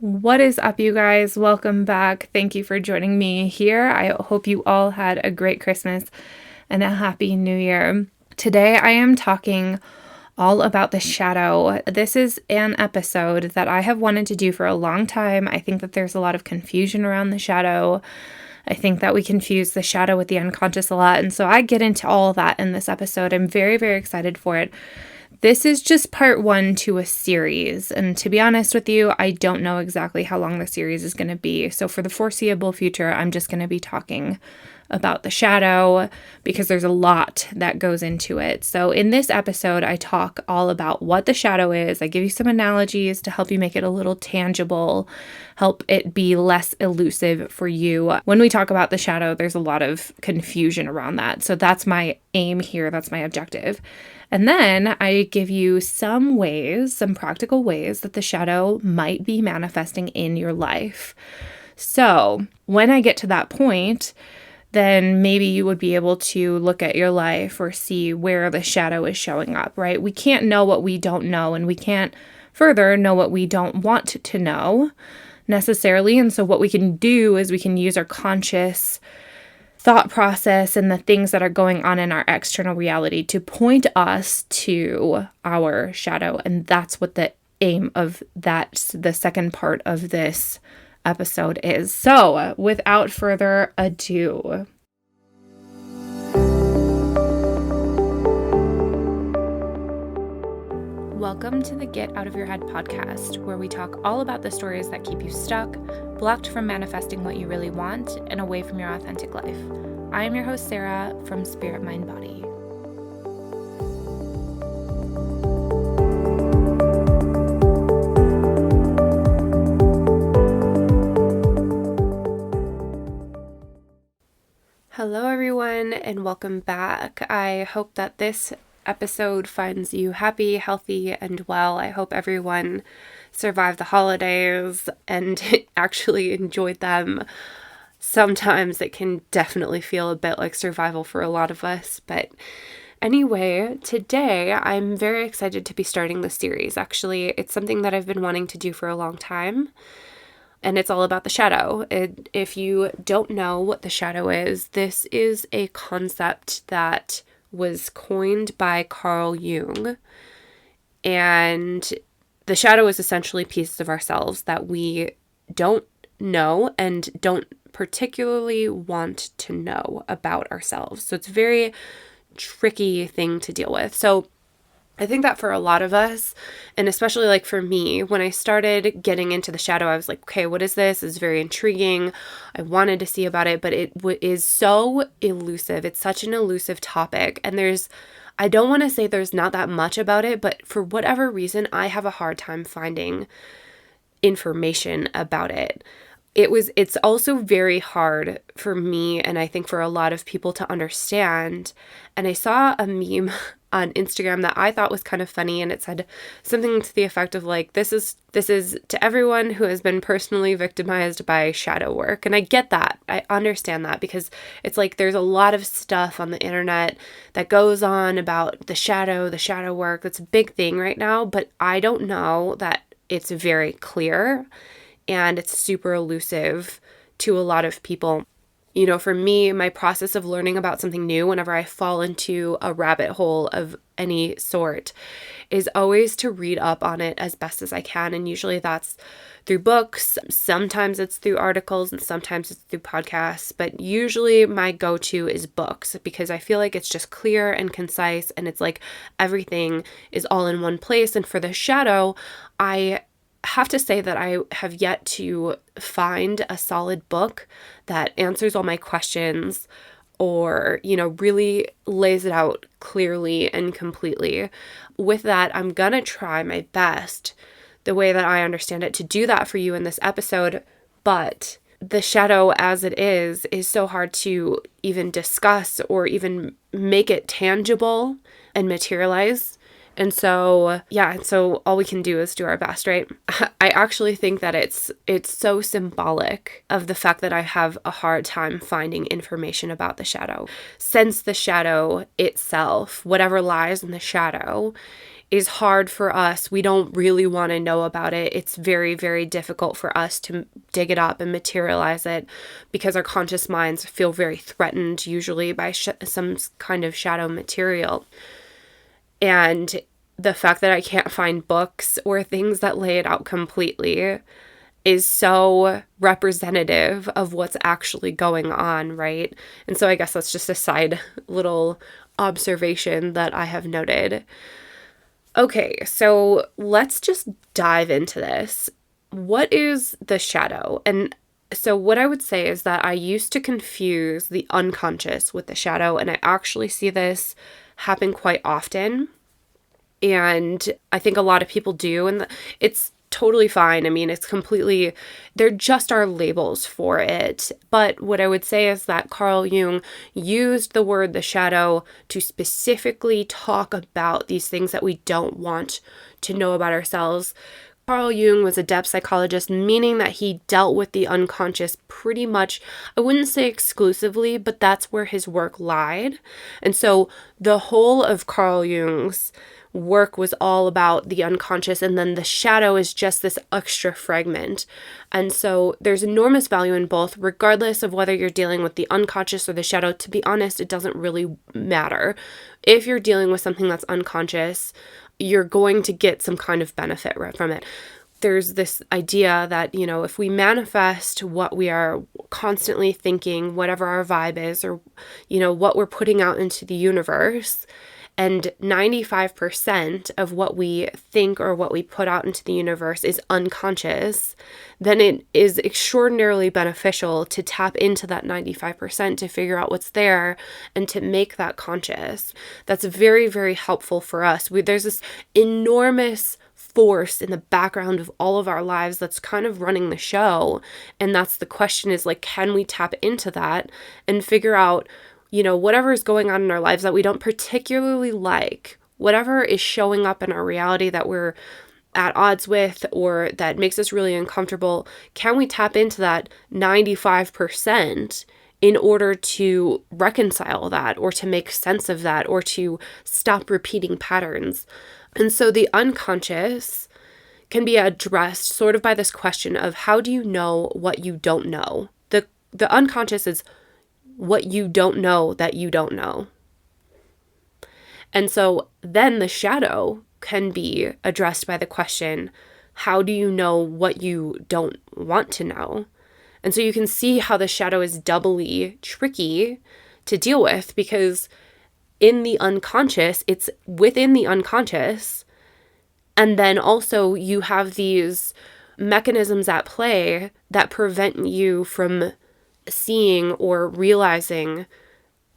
What is up, you guys? Welcome back. Thank you for joining me here. I hope you all had a great Christmas and a happy new year. Today, I am talking all about the shadow. This is an episode that I have wanted to do for a long time. I think that there's a lot of confusion around the shadow. I think that we confuse the shadow with the unconscious a lot. And so I get into all of that in this episode. I'm very, very excited for it. This is just part one to a series. And to be honest with you, I don't know exactly how long the series is going to be. So for the foreseeable future, I'm just going to be talking about the shadow because there's a lot that goes into it. So in this episode, I talk all about what the shadow is. I give you some analogies to help you make it a little tangible, help it be less elusive for you. When we talk about the shadow, there's a lot of confusion around that. So that's my aim here. That's my objective. And then I give you some ways, some practical ways that the shadow might be manifesting in your life. So when I get to that point, then maybe you would be able to look at your life or see where the shadow is showing up, right? We can't know what we don't know, and we can't further know what we don't want to know necessarily. And so what we can do is we can use our conscious thought process and the things that are going on in our external reality to point us to our shadow. And that's what the aim of the second part of this episode is. So without further ado, welcome to the Get Out of Your Head podcast, where we talk all about the stories that keep you stuck, blocked from manifesting what you really want, and away from your authentic life. I am your host, Sarah, from Spirit, Mind, Body. Hello, everyone, and welcome back. I hope that this episode finds you happy, healthy, and well. I hope everyone survived the holidays and actually enjoyed them. Sometimes it can definitely feel a bit like survival for a lot of us. But anyway, today I'm very excited to be starting this series. Actually, it's something that I've been wanting to do for a long time. And it's all about the shadow. If you don't know what the shadow is, this is a concept that was coined by Carl Jung. And the shadow is essentially pieces of ourselves that we don't know and don't particularly want to know about ourselves. So it's a very tricky thing to deal with. So I think that for a lot of us, and especially like for me, when I started getting into the shadow, I was like, okay, what is this? It's very intriguing. I wanted to see about it, but it is so elusive. It's such an elusive topic. And I don't want to say there's not that much about it, but for whatever reason, I have a hard time finding information about it. It's also very hard for me, and I think for a lot of people, to understand. And I saw a meme on Instagram that I thought was kind of funny, and it said something to the effect of like, this is to everyone who has been personally victimized by shadow work. And I get that. I understand that, because it's like there's a lot of stuff on the internet that goes on about the shadow work. That's a big thing right now, but I don't know that it's very clear. And it's super elusive to a lot of people. You know, for me, my process of learning about something new, whenever I fall into a rabbit hole of any sort, is always to read up on it as best as I can. And usually that's through books. Sometimes it's through articles, and sometimes it's through podcasts. But usually my go-to is books, because I feel like it's just clear and concise, and it's like everything is all in one place. And for the shadow, I have to say that I have yet to find a solid book that answers all my questions, or, you know, really lays it out clearly and completely. With that, I'm gonna try my best, the way that I understand it, to do that for you in this episode. But the shadow as it is so hard to even discuss or even make it tangible and materialize. And so, so all we can do is do our best, right? I actually think that it's so symbolic of the fact that I have a hard time finding information about the shadow. Since the shadow itself, whatever lies in the shadow, is hard for us. We don't really want to know about it. It's very, very difficult for us to dig it up and materialize it because our conscious minds feel very threatened, usually by some kind of shadow material. And the fact that I can't find books or things that lay it out completely is so representative of what's actually going on, right? And so I guess that's just a side little observation that I have noted. Okay, so let's just dive into this. What is the shadow? And so what I would say is that I used to confuse the unconscious with the shadow, and I actually see this happen quite often. And I think a lot of people do, and it's totally fine. I mean, they're just our labels for it. But what I would say is that Carl Jung used the word the shadow to specifically talk about these things that we don't want to know about ourselves. Carl Jung was a depth psychologist, meaning that he dealt with the unconscious pretty much, I wouldn't say exclusively, but that's where his work lied. And so the whole of Carl Jung's work was all about the unconscious, and then the shadow is just this extra fragment. And so there's enormous value in both, regardless of whether you're dealing with the unconscious or the shadow. To be honest, it doesn't really matter. If you're dealing with something that's unconscious, you're going to get some kind of benefit right from it. There's this idea that, if we manifest what we are constantly thinking, whatever our vibe is, or, what we're putting out into the universe, and 95% of what we think or what we put out into the universe is unconscious, then it is extraordinarily beneficial to tap into that 95% to figure out what's there and to make that conscious. That's very, very helpful for us. There's this enormous force in the background of all of our lives that's kind of running the show. And that's the question is can we tap into that and figure out whatever is going on in our lives that we don't particularly like, whatever is showing up in our reality that we're at odds with or that makes us really uncomfortable, can we tap into that 95% in order to reconcile that or to make sense of that or to stop repeating patterns? And so the unconscious can be addressed sort of by this question of how do you know what you don't know? The unconscious is what you don't know that you don't know. And so then the shadow can be addressed by the question, how do you know what you don't want to know? And so you can see how the shadow is doubly tricky to deal with, because in the unconscious, it's within the unconscious. And then also you have these mechanisms at play that prevent you from seeing or realizing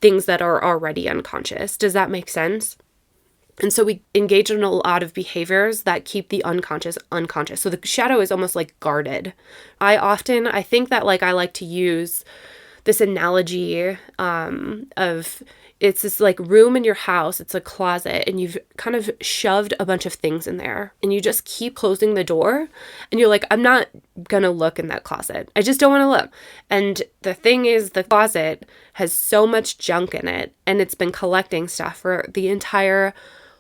things that are already unconscious. Does that make sense? And so we engage in a lot of behaviors that keep the unconscious unconscious. So the shadow is almost guarded. I think that I like to use this analogy of it's this room in your house, it's a closet, and you've kind of shoved a bunch of things in there, and you just keep closing the door, and you're I'm not gonna look in that closet. I just don't want to look. And the thing is, the closet has so much junk in it, and it's been collecting stuff for the entire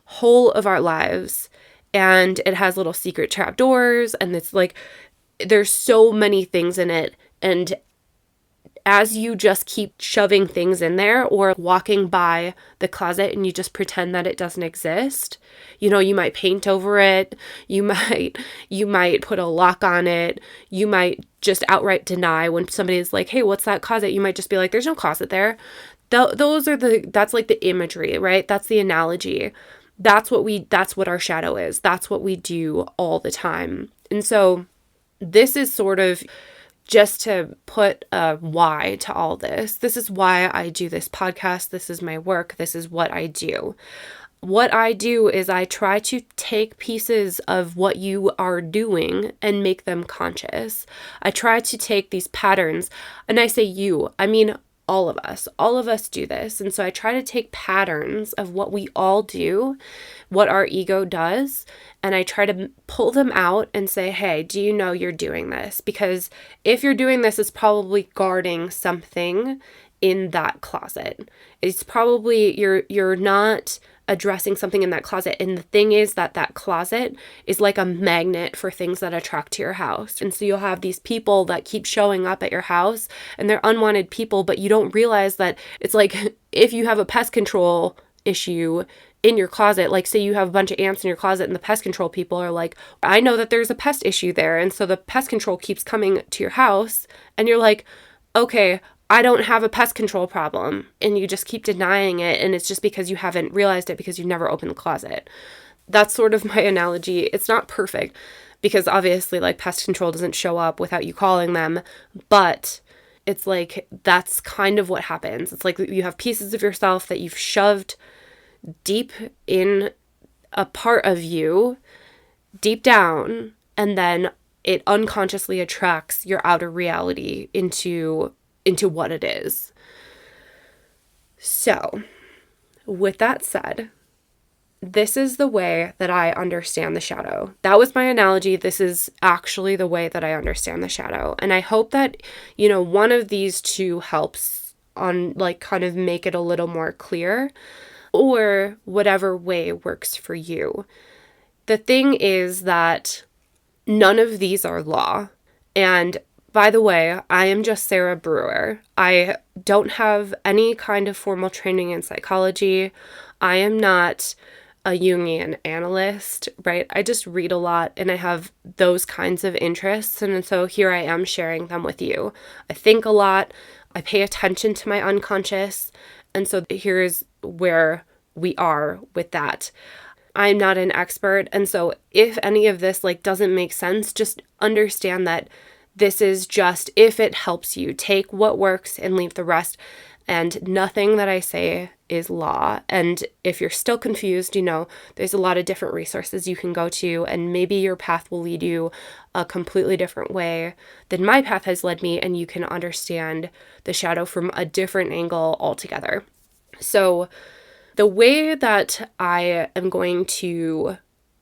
whole of our lives, and it has little secret trap doors, and it's there's so many things in it, and as you just keep shoving things in there or walking by the closet and you just pretend that it doesn't exist, you might paint over it, you might put a lock on it, you might just outright deny when somebody is hey, what's that closet? You might just be there's no closet there. That's the imagery, right? That's the analogy. That's what our shadow is. That's what we do all the time. And so this is sort of just to put a why to all this. This is why I do this podcast. This is my work. This is what I do. What I do is I try to take pieces of what you are doing and make them conscious. I try to take these patterns, and I say you, I mean all of us do this. And so I try to take patterns of what we all do, what our ego does, and I try to pull them out and say, hey, do you know you're doing this? Because if you're doing this, it's probably guarding something in that closet. It's probably you're not addressing something in that closet. And the thing is that that closet is like a magnet for things that attract to your house. And so you'll have these people that keep showing up at your house, and they're unwanted people, but you don't realize that it's like if you have a pest control issue in your closet, like say you have a bunch of ants in your closet and the pest control people are like, I know that there's a pest issue there. And so the pest control keeps coming to your house and you're like, okay, I don't have a pest control problem. And you just keep denying it. And it's just because you haven't realized it because you've never opened the closet. That's sort of my analogy. It's not perfect because obviously like pest control doesn't show up without you calling them, but it's like, that's kind of what happens. It's like you have pieces of yourself that you've shoved deep in a part of you, deep down, and then it unconsciously attracts your outer reality into what it is. So, with that said, this is the way that I understand the shadow. That was my analogy. This is actually the way that I understand the shadow. And I hope that, one of these two helps on like kind of make it a little more clear, or whatever way works for you. The thing is that none of these are law. And by the way, I am just Sarah Brewer. I don't have any kind of formal training in psychology. I am not a Jungian analyst, right? I just read a lot and I have those kinds of interests. And so here I am sharing them with you. I think a lot. I pay attention to my unconscious. And so here's where we are with that. I'm not an expert. And so if any of this like doesn't make sense, just understand that this is just if it helps you. Take what works and leave the rest. And nothing that I say is law. And if you're still confused, there's a lot of different resources you can go to, and maybe your path will lead you a completely different way than my path has led me, and you can understand the shadow from a different angle altogether. So the way that I am going to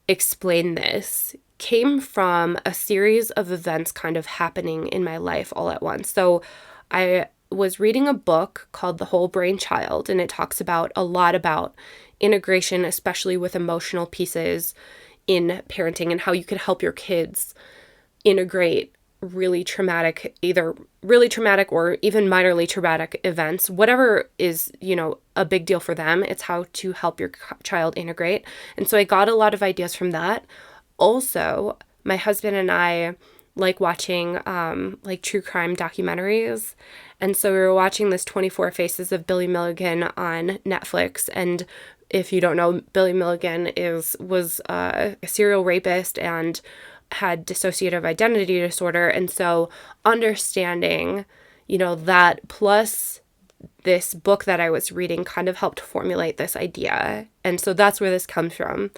explain this came from a series of events kind of happening in my life all at once. So I was reading a book called The Whole Brain Child, and it talks about a lot about integration, especially with emotional pieces in parenting, and how you could help your kids integrate really traumatic, either really traumatic or even minorly traumatic events, whatever is, a big deal for them. It's how to help your child integrate. And so I got a lot of ideas from that. Also, my husband and I like watching like true crime documentaries. And so we were watching this 24 Faces of Billy Milligan on Netflix. And if you don't know, Billy Milligan was a serial rapist and had dissociative identity disorder. And so understanding, that plus this book that I was reading kind of helped formulate this idea. And so that's where this comes from.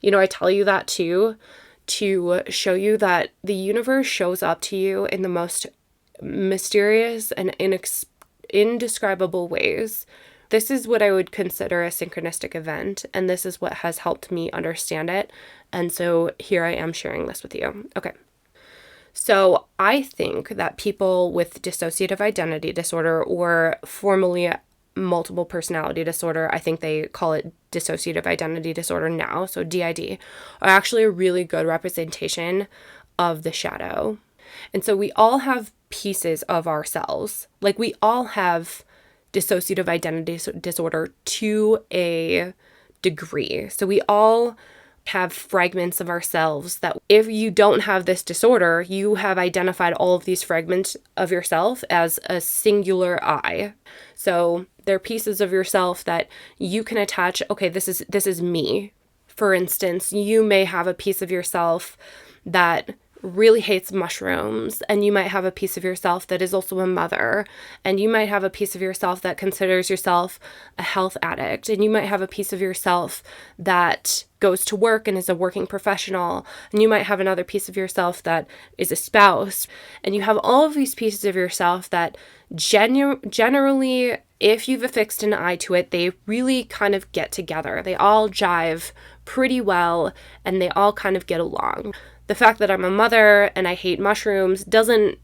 I tell you that too, to show you that the universe shows up to you in the most mysterious and indescribable ways. This is what I would consider a synchronistic event, and this is what has helped me understand it. And so here I am sharing this with you. Okay. So I think that people with dissociative identity disorder, or formally multiple personality disorder, I think they call it dissociative identity disorder now, so DID, are actually a really good representation of the shadow. And so we all have pieces of ourselves. Like we all have dissociative identity disorder to a degree. So we all have fragments of ourselves that if you don't have this disorder, you have identified all of these fragments of yourself as a singular I. So they're pieces of yourself that you can attach, okay, this is me. For instance, you may have a piece of yourself that really hates mushrooms, and you might have a piece of yourself that is also a mother, and you might have a piece of yourself that considers yourself a health addict, and you might have a piece of yourself that goes to work and is a working professional, and you might have another piece of yourself that is a spouse, and you have all of these pieces of yourself that generally, if you've affixed an I to it, they really kind of get together. They all jive pretty well, and they all kind of get along. The fact that I'm a mother and I hate mushrooms doesn't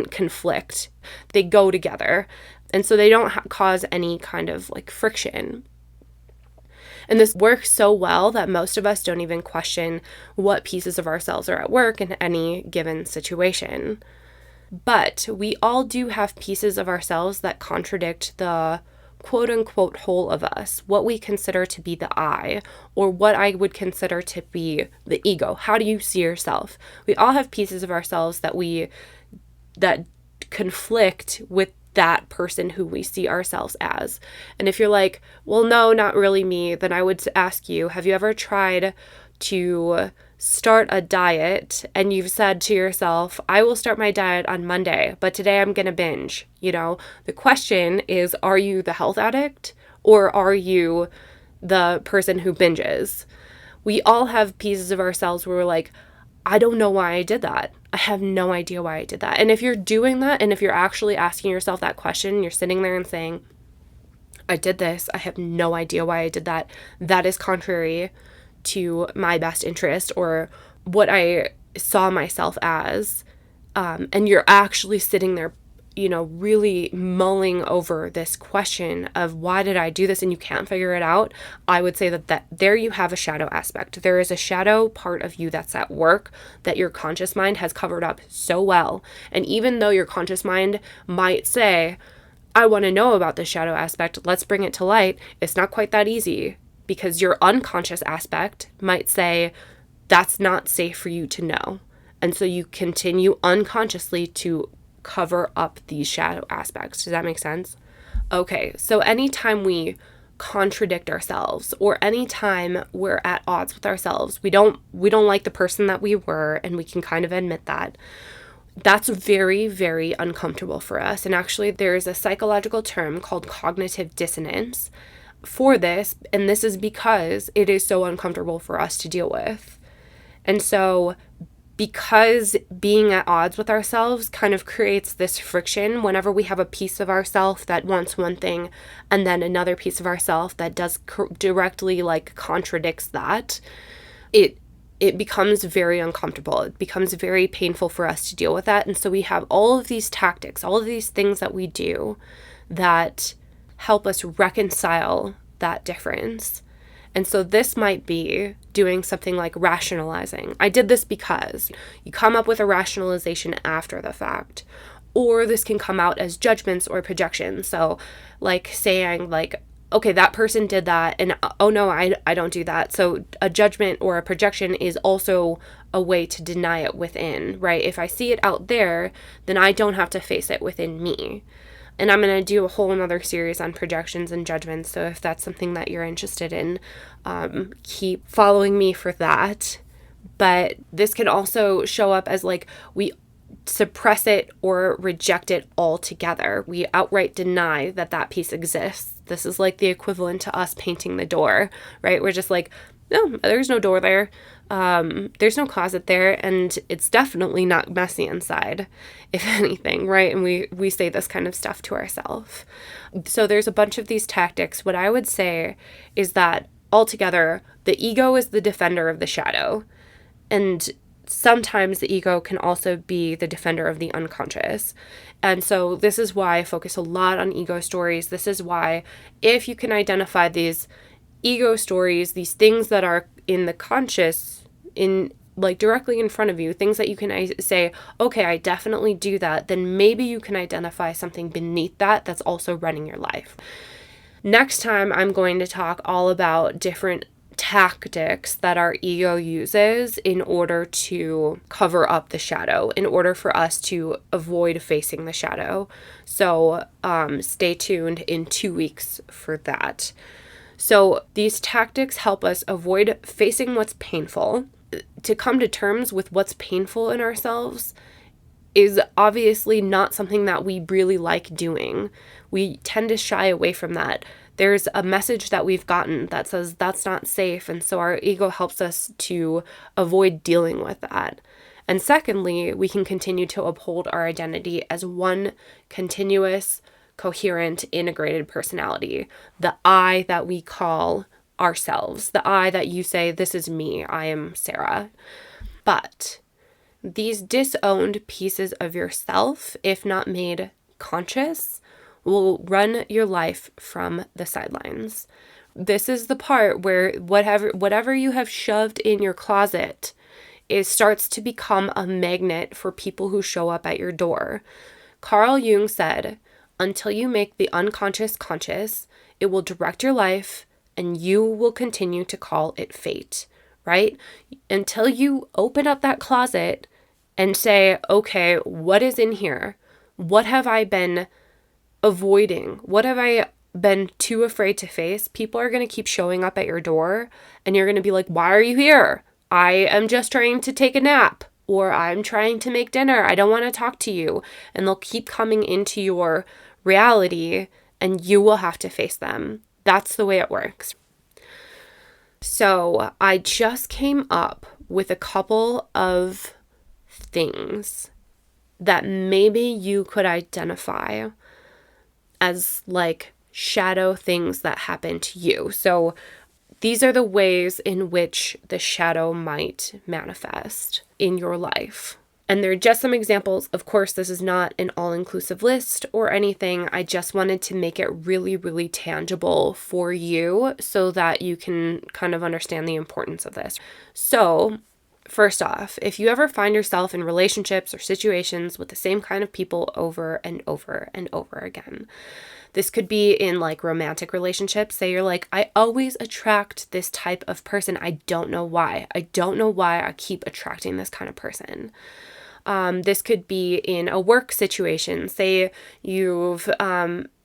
conflict. They go together. And so they don't cause any kind of like friction. And this works so well that most of us don't even question what pieces of ourselves are at work in any given situation. But we all do have pieces of ourselves that contradict the quote unquote whole of us, what we consider to be the I, or what I would consider to be the ego. How do you see yourself? We all have pieces of ourselves that conflict with that person who we see ourselves as. And if you're like, well, no, not really me, then I would ask you, have you ever tried to start a diet and you've said to yourself, I will start my diet on Monday, but today I'm going to binge? The question is, are you the health addict or are you the person who binges? We all have pieces of ourselves where we're like, I don't know why I did that. I have no idea why I did that. And if you're doing that, and if you're actually asking yourself that question, you're sitting there and saying, I did this, I have no idea why I did that, that is contrary to my best interest or what I saw myself as, and you're actually sitting there, really mulling over this question of why did I do this, and you can't figure it out, I would say that there you have a shadow aspect. There is a shadow part of you that's at work that your conscious mind has covered up so well. And even though your conscious mind might say, I want to know about the shadow aspect, let's bring it to light, it's not quite that easy, because your unconscious aspect might say, that's not safe for you to know. And so you continue unconsciously to cover up these shadow aspects. Does that make sense? Okay, so anytime we contradict ourselves or anytime we're at odds with ourselves, we don't like the person that we were, and we can kind of admit that. That's very, very uncomfortable for us. And actually, there's a psychological term called cognitive dissonance for this, and this is because it is so uncomfortable for us to deal with. And so because being at odds with ourselves kind of creates this friction whenever we have a piece of ourself that wants one thing and then another piece of ourself that does directly contradicts that, it becomes very uncomfortable. It becomes very painful for us to deal with that. And so we have all of these tactics, all of these things that we do that help us reconcile that difference. And so this might be doing something like rationalizing. I did this because you come up with a rationalization after the fact. Or this can come out as judgments or projections. So saying okay, that person did that, and oh no, I don't do that. So a judgment or a projection is also a way to deny it within, right? If I see it out there, then I don't have to face it within me. And I'm going to do a whole another series on projections and judgments. So if that's something that you're interested in, keep following me for that. But this can also show up as we suppress it or reject it altogether. We outright deny that piece exists. This is the equivalent to us painting the door, right? We're just no, there's no door there. There's no closet there, and it's definitely not messy inside, if anything, right? And we say this kind of stuff to ourselves. So there's a bunch of these tactics. What I would say is that altogether, the ego is the defender of the shadow, and sometimes the ego can also be the defender of the unconscious. And so this is why I focus a lot on ego stories. This is why if you can identify these ego stories, these things that are in the conscious, in directly in front of you, things that you can say, okay, I definitely do that, then maybe you can identify something beneath that that's also running your life. Next time, I'm going to talk all about different tactics that our ego uses in order to cover up the shadow, in order for us to avoid facing the shadow. So stay tuned in 2 weeks for that. So these tactics help us avoid facing what's painful. To come to terms with what's painful in ourselves is obviously not something that we really like doing. We tend to shy away from that. There's a message that we've gotten that says that's not safe, and so our ego helps us to avoid dealing with that. And secondly, we can continue to uphold our identity as one continuous, coherent, integrated personality. The I that we call ourselves. The I that you say, this is me, I am Sarah. But these disowned pieces of yourself, if not made conscious, will run your life from the sidelines. This is the part where whatever you have shoved in your closet, it starts to become a magnet for people who show up at your door. Carl Jung said, until you make the unconscious conscious, it will direct your life and you will continue to call it fate, right? Until you open up that closet and say, okay, what is in here? What have I been avoiding? What have I been too afraid to face? People are going to keep showing up at your door and you're going to be like, why are you here? I am just trying to take a nap, or I'm trying to make dinner. I don't want to talk to you. And they'll keep coming into your reality and you will have to face them. That's the way it works. So I just came up with a couple of things that maybe you could identify as like shadow things that happen to you. So these are the ways in which the shadow might manifest in your life. And they're just some examples. Of course, this is not an all-inclusive list or anything. I just wanted to make it really, really tangible for you so that you can kind of understand the importance of this. So, first off, if you ever find yourself in relationships or situations with the same kind of people over and over and over again, this could be in like romantic relationships. Say you're like, I always attract this type of person. I don't know why. I don't know why I keep attracting this kind of person. This could be in a work situation. Say you've had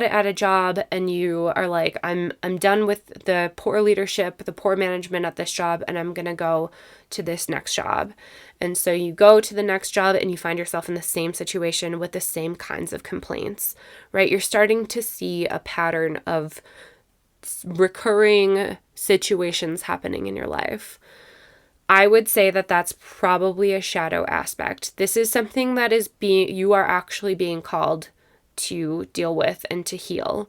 it at a job and you are like, I'm done with the poor leadership, the poor management at this job, and I'm going to go to this next job. And so you go to the next job and you find yourself in the same situation with the same kinds of complaints, right? You're starting to see a pattern of recurring situations happening in your life. I would say that that's probably a shadow aspect. This is something that you are actually being called to deal with and to heal.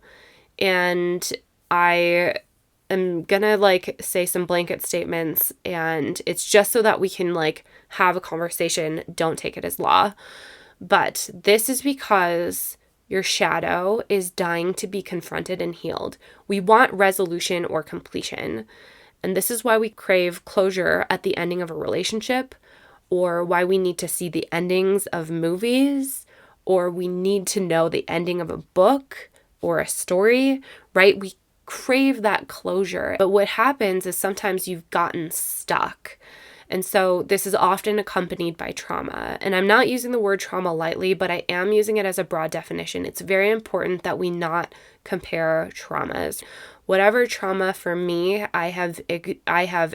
And I am gonna like say some blanket statements, and it's just so that we can like have a conversation. Don't take it as law. But this is because your shadow is dying to be confronted and healed. We want resolution or completion. And this is why we crave closure at the ending of a relationship, or why we need to see the endings of movies, or we need to know the ending of a book or a story, right? We crave that closure. But what happens is sometimes you've gotten stuck. And so this is often accompanied by trauma. And I'm not using the word trauma lightly, but I am using it as a broad definition. It's very important that we not compare traumas. Whatever trauma for me I have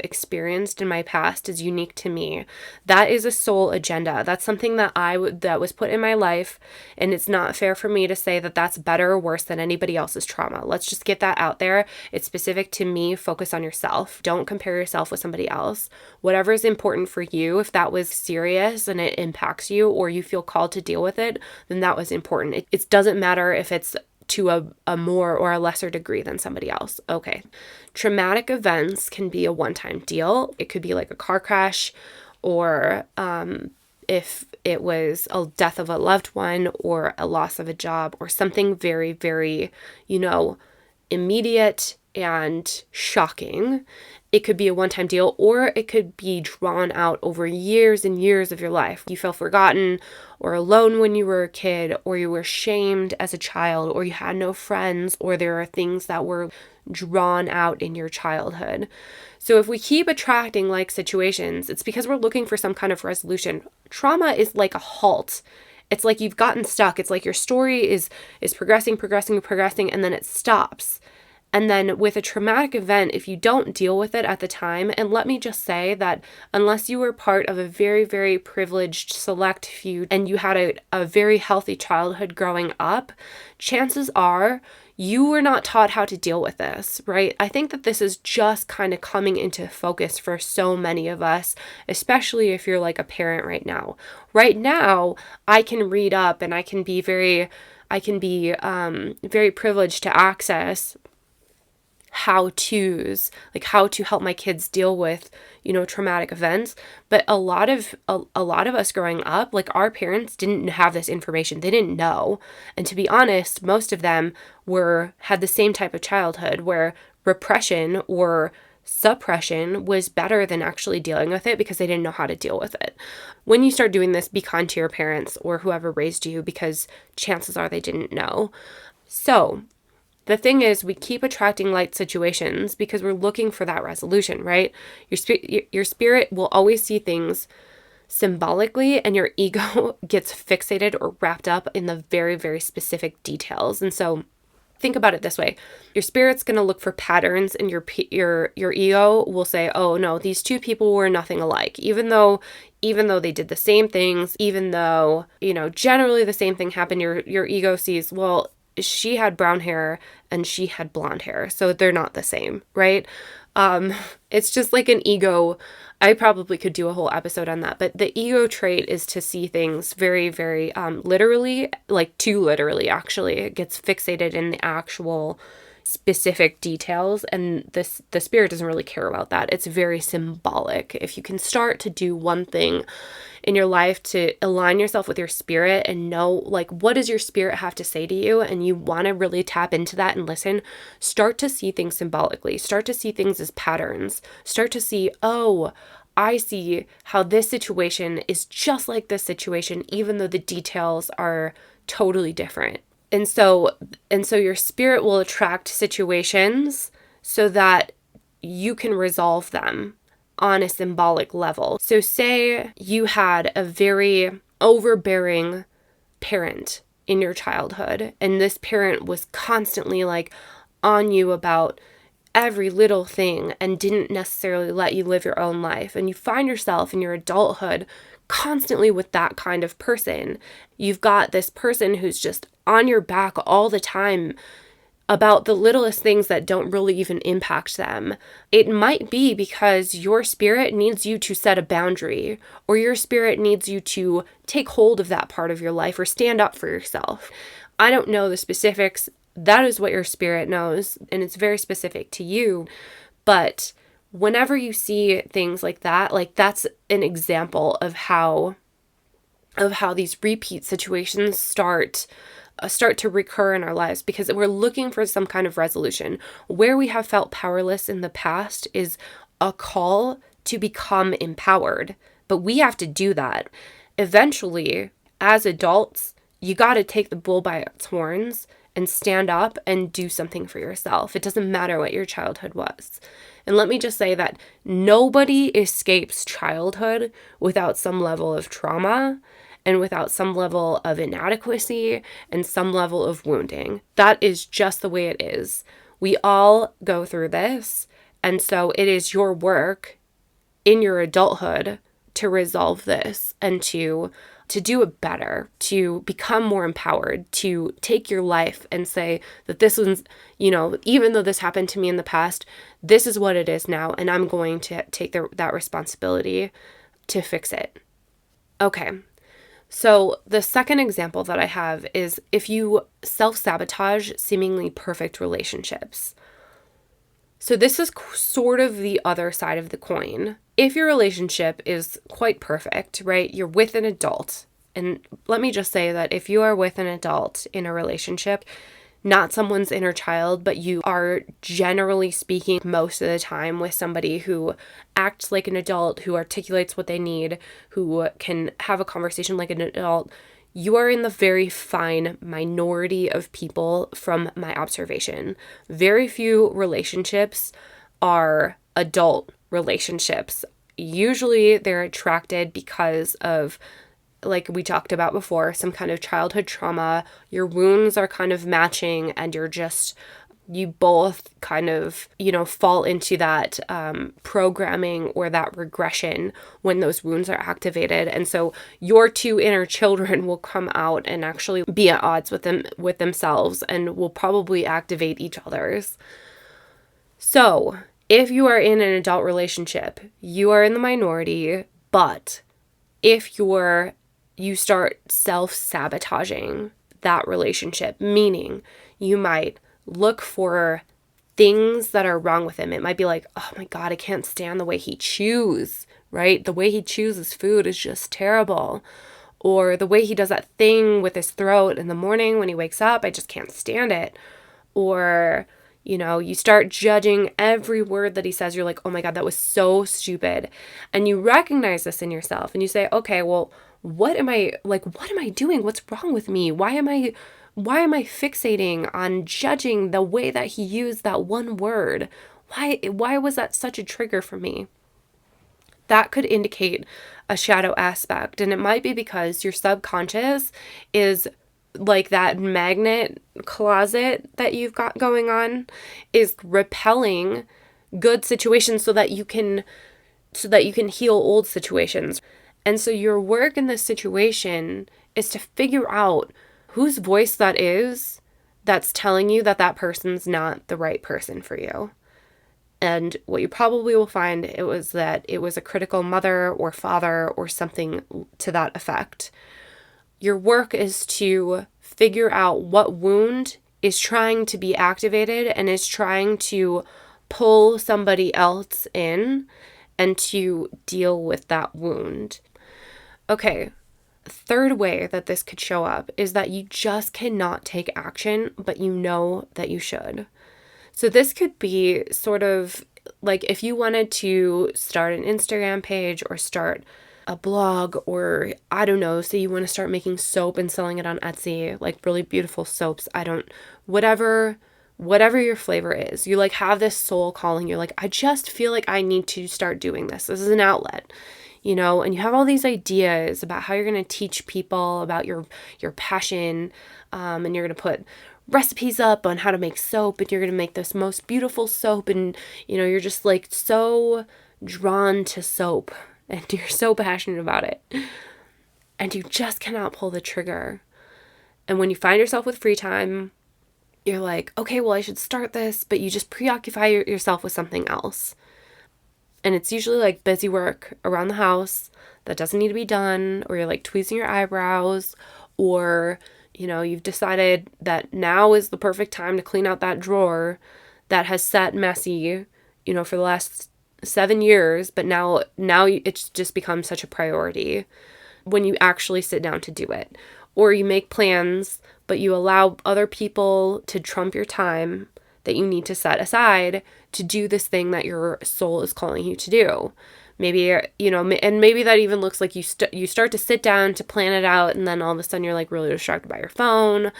experienced in my past is unique to me. That is a soul agenda. That's something that that was put in my life, and it's not fair for me to say that that's better or worse than anybody else's trauma. Let's just get that out there. It's specific to me. Focus on yourself. Don't compare yourself with somebody else. Whatever is important for you, if that was serious and it impacts you or you feel called to deal with it, then that was important. It doesn't matter if it's to a more or a lesser degree than somebody else. Okay. Traumatic events can be a one-time deal. It could be like a car crash, or if it was a death of a loved one or a loss of a job or something very, very, immediate and shocking. It could be a one-time deal, or it could be drawn out over years and years of your life. You felt forgotten or alone when you were a kid, or you were shamed as a child, or you had no friends, or there are things that were drawn out in your childhood. So if we keep attracting like situations, it's because we're looking for some kind of resolution. Trauma is like a halt. It's like you've gotten stuck. It's like your story is progressing, and then it stops. And then with a traumatic event, if you don't deal with it at the time, and let me just say that unless you were part of a very, very privileged select few and you had a very healthy childhood growing up, chances are you were not taught how to deal with this, right? I think that this is just kind of coming into focus for so many of us, especially if you're like a parent right now. Right now, I can read up and I can be very privileged to access how-tos, like how to help my kids deal with, traumatic events. But a lot of us growing up, like our parents didn't have this information. They didn't know. And to be honest, most of them had the same type of childhood where repression or suppression was better than actually dealing with it because they didn't know how to deal with it. When you start doing this, be kind to your parents or whoever raised you, because chances are they didn't know. So the thing is, we keep attracting light situations because we're looking for that resolution, right? Your spirit will always see things symbolically, and your ego gets fixated or wrapped up in the very, very specific details. And so think about it this way. Your spirit's going to look for patterns, and your ego will say, oh no, these two people were nothing alike. Even though they did the same things, even though, generally the same thing happened, your ego sees, well, she had brown hair and she had blonde hair, so they're not the same, right? It's just like an ego. I probably could do a whole episode on that, but the ego trait is to see things very, very literally, like too literally, actually. It gets fixated in the actual specific details, and the spirit doesn't really care about that. It's very symbolic. If you can start to do one thing in your life to align yourself with your spirit and know, like, what does your spirit have to say to you, and you want to really tap into that and listen, start to see things symbolically. Start to see things as patterns. Start to see, oh, I see how this situation is just like this situation, even though the details are totally different. And so your spirit will attract situations so that you can resolve them on a symbolic level. So say you had a very overbearing parent in your childhood, and this parent was constantly like on you about every little thing and didn't necessarily let you live your own life. And you find yourself in your adulthood constantly with that kind of person. You've got this person who's just on your back all the time about the littlest things that don't really even impact them. It might be because your spirit needs you to set a boundary, or your spirit needs you to take hold of that part of your life or stand up for yourself. I don't know the specifics. That is what your spirit knows, and it's very specific to you. But whenever you see things like that, like that's an example of how these repeat situations start to recur in our lives, because we're looking for some kind of resolution. Where we have felt powerless in the past is a call to become empowered, but we have to do that. Eventually, as adults, you got to take the bull by its horns and stand up and do something for yourself. It doesn't matter what your childhood was. And let me just say that nobody escapes childhood without some level of trauma and without some level of inadequacy and some level of wounding. That is just the way it is. We all go through this. And so it is your work in your adulthood to resolve this and to do it better, to become more empowered, to take your life and say that this one's, even though this happened to me in the past, this is what it is now, and I'm going to take that responsibility to fix it. Okay. So the second example that I have is if you self-sabotage seemingly perfect relationships. So this is sort of the other side of the coin. If your relationship is quite perfect, right, you're with an adult. And let me just say that if you are with an adult in a relationship, not someone's inner child, but you are generally speaking most of the time with somebody who acts like an adult, who articulates what they need, who can have a conversation like an adult, you are in the very fine minority of people from my observation. Very few relationships are adult relationships. Usually they're attracted because of, like we talked about before, some kind of childhood trauma. Your wounds are kind of matching, and you both kind of, fall into that programming or that regression when those wounds are activated. And so your two inner children will come out and actually be at odds with themselves and will probably activate each other's. So if you are in an adult relationship, you are in the minority, but if you start self-sabotaging that relationship, meaning you might look for things that are wrong with him. It might be like, oh my God, I can't stand the way he chews, right? The way he chooses food is just terrible. Or the way he does that thing with his throat in the morning when he wakes up, I just can't stand it. Or, you start judging every word that he says. You're like, oh my God, that was so stupid. And you recognize this in yourself and you say, okay, well, what am I doing? What's wrong with me? Why am I fixating on judging the way that he used that one word? Why was that such a trigger for me? That could indicate a shadow aspect. And it might be because your subconscious is like that magnet closet that you've got going on is repelling good situations so that you can heal old situations. And so your work in this situation is to figure out whose voice that is that's telling you that that person's not the right person for you. And what you probably will find it was a critical mother or father or something to that effect. Your work is to figure out what wound is trying to be activated and is trying to pull somebody else in and to deal with that wound. Okay, third way that this could show up is that you just cannot take action, but you know that you should. So this could be sort of like if you wanted to start an Instagram page or start a blog, or I don't know, say you want to start making soap and selling it on Etsy, like really beautiful soaps. Whatever your flavor is, you like have this soul calling. You're like, I just feel like I need to start doing this. This is an outlet, and you have all these ideas about how you're going to teach people about your passion. And you're going to put recipes up on how to make soap, and you're going to make this most beautiful soap. And, you're just like so drawn to soap and you're so passionate about it. And you just cannot pull the trigger. And when you find yourself with free time, you're like, okay, well, I should start this, but you just preoccupy yourself with something else. And it's usually like busy work around the house that doesn't need to be done, or you're like tweezing your eyebrows, or, you've decided that now is the perfect time to clean out that drawer that has sat messy, for the last 7 years, but now it's just become such a priority when you actually sit down to do it. Or you make plans, but you allow other people to trump your time that you need to set aside to do this thing that your soul is calling you to do. Maybe, and maybe that even looks like you start to sit down to plan it out, and then all of a sudden you're like really distracted by your phone,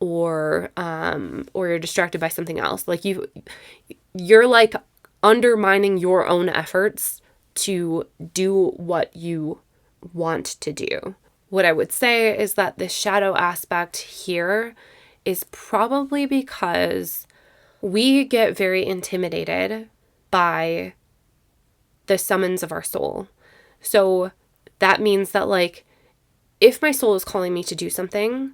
or you're distracted by something else. Like you're like undermining your own efforts to do what you want to do. What I would say is that the shadow aspect here is probably because we get very intimidated by the summons of our soul. So that means that like, if my soul is calling me to do something,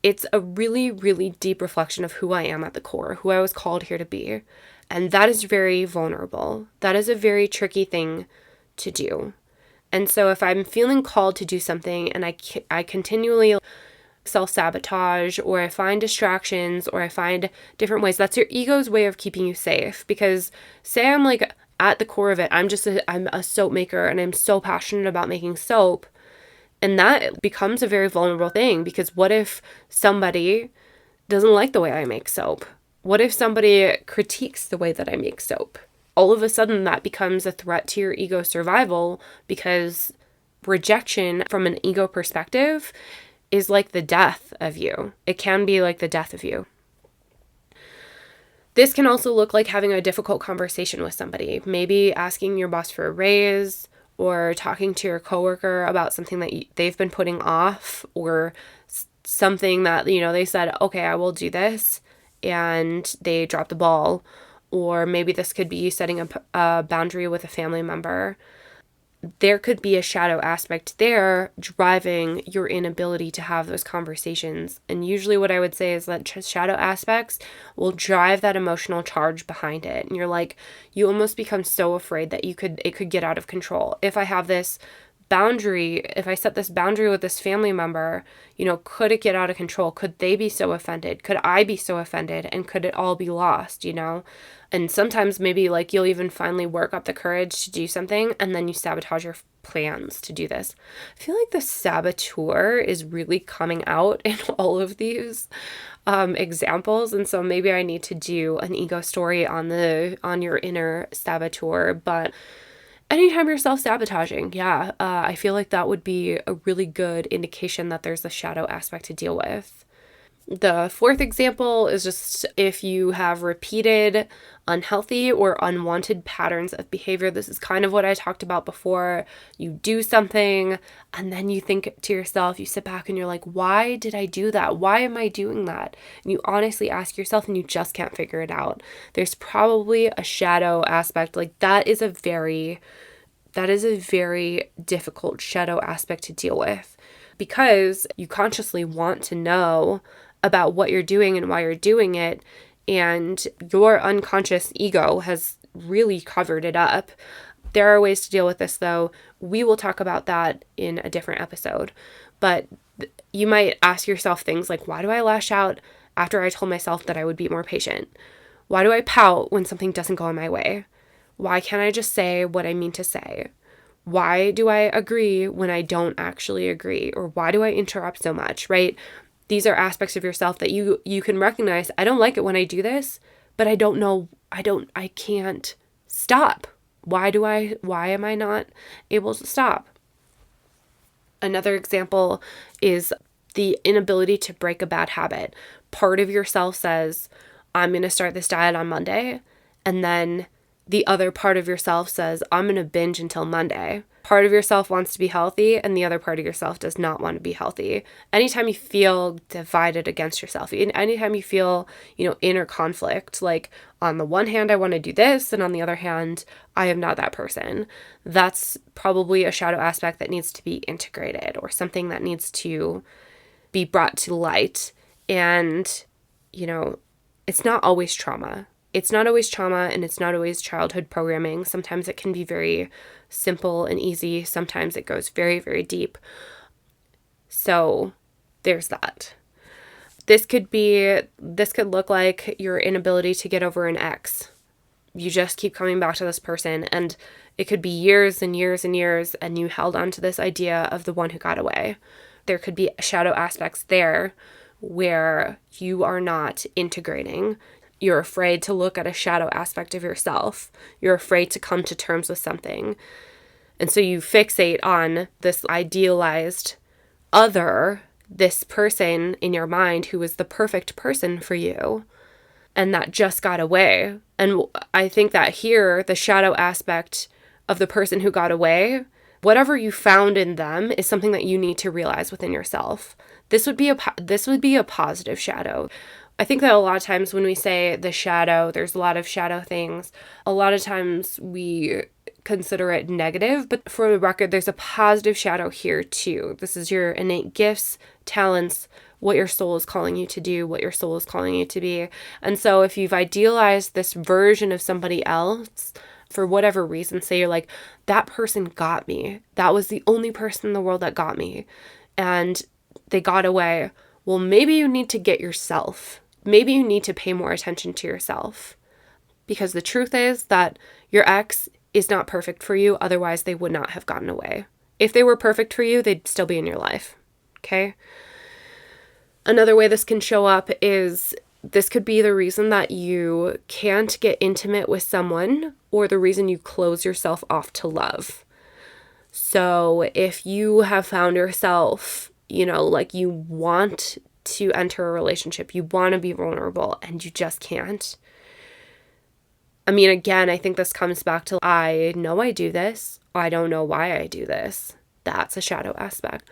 it's a really, really deep reflection of who I am at the core, who I was called here to be. And that is very vulnerable. That is a very tricky thing to do. And so if I'm feeling called to do something and I continually self-sabotage, or I find distractions, or I find different ways, that's your ego's way of keeping you safe. Because say I'm like at the core of it, I'm a soap maker and I'm so passionate about making soap. And that becomes a very vulnerable thing, because what if somebody doesn't like the way I make soap? What if somebody critiques the way that I make soap? All of a sudden that becomes a threat to your ego survival, because rejection from an ego perspective is like the death of you. It can be like the death of you. This can also look like having a difficult conversation with somebody, maybe asking your boss for a raise, or talking to your coworker about something that they've been putting off, or something that, they said, okay, I will do this, and they dropped the ball. Or maybe this could be setting a boundary with a family member. There could be a shadow aspect there driving your inability to have those conversations. And usually what I would say is that shadow aspects will drive that emotional charge behind it. And you're like, you almost become so afraid that it could get out of control. If I have this boundary, if I set this boundary with this family member, could it get out of control? Could they be so offended? Could I be so offended? And could it all be lost, And sometimes maybe like you'll even finally work up the courage to do something and then you sabotage your plans to do this. I feel like the saboteur is really coming out in all of these examples. And so maybe I need to do an ego story on your inner saboteur, but anytime you're self-sabotaging, I feel like that would be a really good indication that there's a shadow aspect to deal with. The fourth example is just if you have repeated unhealthy or unwanted patterns of behavior. This is kind of what I talked about before. You do something and then you think to yourself, you sit back and you're like, why did I do that? Why am I doing that? And you honestly ask yourself and you just can't figure it out. There's probably a shadow aspect. Like that is a very difficult shadow aspect to deal with because you consciously want to know about what you're doing and why you're doing it, and your unconscious ego has really covered it up. There are ways to deal with this, though. We will talk about that in a different episode. But you might ask yourself things like, why do I lash out after I told myself that I would be more patient? Why do I pout when something doesn't go my way? Why can't I just say what I mean to say? Why do I agree when I don't actually agree? Or why do I interrupt so much, right? These are aspects of yourself that you can recognize. I don't like it when I do this, but I can't stop. Why am I not able to stop? Another example is the inability to break a bad habit. Part of yourself says, I'm going to start this diet on Monday. And then the other part of yourself says, I'm going to binge until Monday. Part of yourself wants to be healthy and the other part of yourself does not want to be healthy. Anytime you feel divided against yourself, anytime you feel, inner conflict, like on the one hand, I want to do this, and on the other hand, I am not that person. That's probably a shadow aspect that needs to be integrated or something that needs to be brought to light. And, it's not always trauma. It's not always trauma and it's not always childhood programming. Sometimes it can be very simple and easy. Sometimes it goes very, very deep. So there's that. This could look like your inability to get over an ex. You just keep coming back to this person and it could be years and years and years and you held on to this idea of the one who got away. There could be shadow aspects there where you are not integrating. You're afraid to look at a shadow aspect of yourself. You're afraid to come to terms with something. And so you fixate on this idealized other, this person in your mind who was the perfect person for you, and that just got away. And I think that here, the shadow aspect of the person who got away, whatever you found in them is something that you need to realize within yourself. This would be a positive shadow. I think that a lot of times when we say the shadow, there's a lot of shadow things. A lot of times we consider it negative, but for the record, there's a positive shadow here too. This is your innate gifts, talents, what your soul is calling you to do, what your soul is calling you to be. And so if you've idealized this version of somebody else, for whatever reason, say you're like, that person got me. That was the only person in the world that got me. And they got away. Well, maybe you need to get yourself. Maybe you need to pay more attention to yourself, because the truth is that your ex is not perfect for you. Otherwise, they would not have gotten away. If they were perfect for you, they'd still be in your life. Okay. Another way this can show up is this could be the reason that you can't get intimate with someone or the reason you close yourself off to love. So if you have found yourself, like you want to enter a relationship, you want to be vulnerable and you just can't. I mean, again, I think this comes back to, I know I do this. I don't know why I do this. That's a shadow aspect.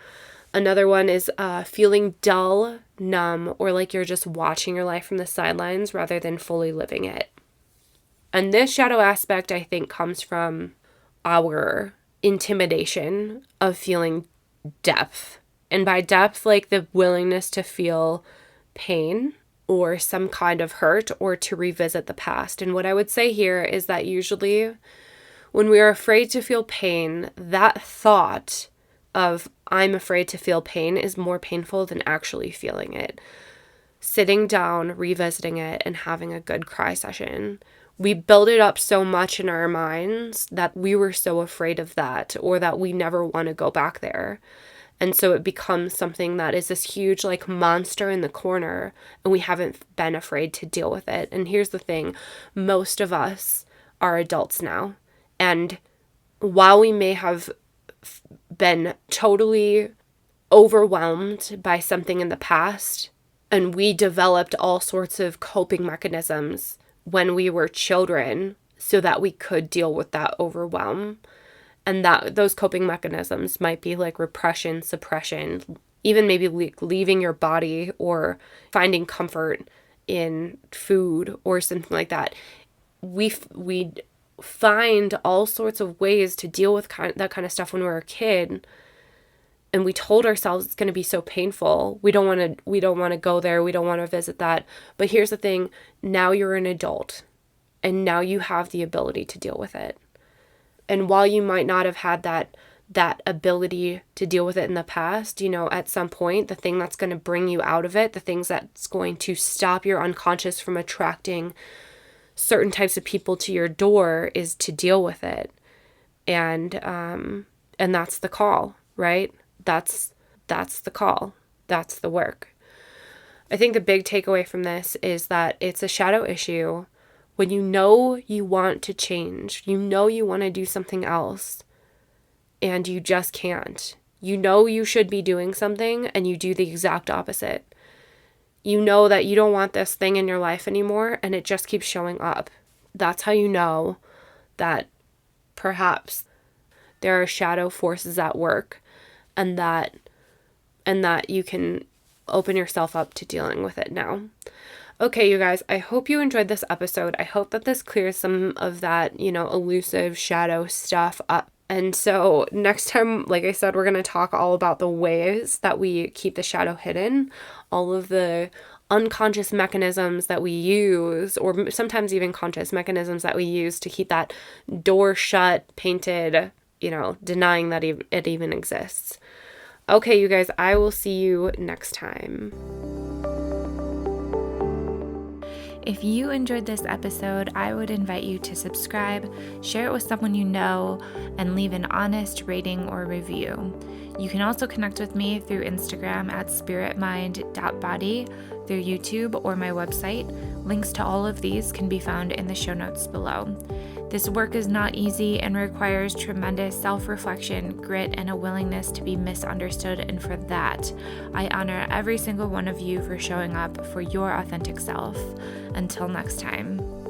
Another one is feeling dull, numb, or like you're just watching your life from the sidelines rather than fully living it. And this shadow aspect, I think, comes from our intimidation of feeling depth. And by depth, like the willingness to feel pain or some kind of hurt or to revisit the past. And what I would say here is that usually When we are afraid to feel pain, that thought of I'm afraid to feel pain is more painful than actually feeling it. Sitting down, revisiting it, and having a good cry session. We build it up so much in our minds that we were so afraid of that, or that we never want to go back there. And so it becomes something that is this huge like monster in the corner, and we haven't been afraid to deal with it. And here's the thing, most of us are adults now. And while we may have been totally overwhelmed by something in the past, and we developed all sorts of coping mechanisms when we were children so that we could deal with that overwhelm. And that those coping mechanisms might be like repression, suppression, even maybe leaving your body or finding comfort in food or something like that. We find all sorts of ways to deal with that kind of stuff when we were a kid. And we told ourselves it's going to be so painful. We don't want to go there. We don't want to visit that. But here's the thing. Now you're an adult, and now you have the ability to deal with it. And while you might not have had that ability to deal with it in the past, at some point, the thing that's going to bring you out of it, the things that's going to stop your unconscious from attracting certain types of people to your door is to deal with it. And that's the call, right? That's the call. That's the work. I think the big takeaway from this is that it's a shadow issue. When you know you want to change, you know you want to do something else, and you just can't. You know you should be doing something, and you do the exact opposite. You know that you don't want this thing in your life anymore, and it just keeps showing up. That's how you know that perhaps there are shadow forces at work, and that you can open yourself up to dealing with it now. Okay, you guys, I hope you enjoyed this episode. I hope that this clears some of that, elusive shadow stuff up. And so next time, like I said, we're going to talk all about the ways that we keep the shadow hidden, all of the unconscious mechanisms that we use, or sometimes even conscious mechanisms that we use to keep that door shut, painted, denying that it even exists. Okay, you guys, I will see you next time. If you enjoyed this episode, I would invite you to subscribe, share it with someone you know, and leave an honest rating or review. You can also connect with me through Instagram at spiritmind.body, through YouTube, or my website. Links to all of these can be found in the show notes below. This work is not easy and requires tremendous self-reflection, grit, and a willingness to be misunderstood, and for that, I honor every single one of you for showing up for your authentic self. Until next time.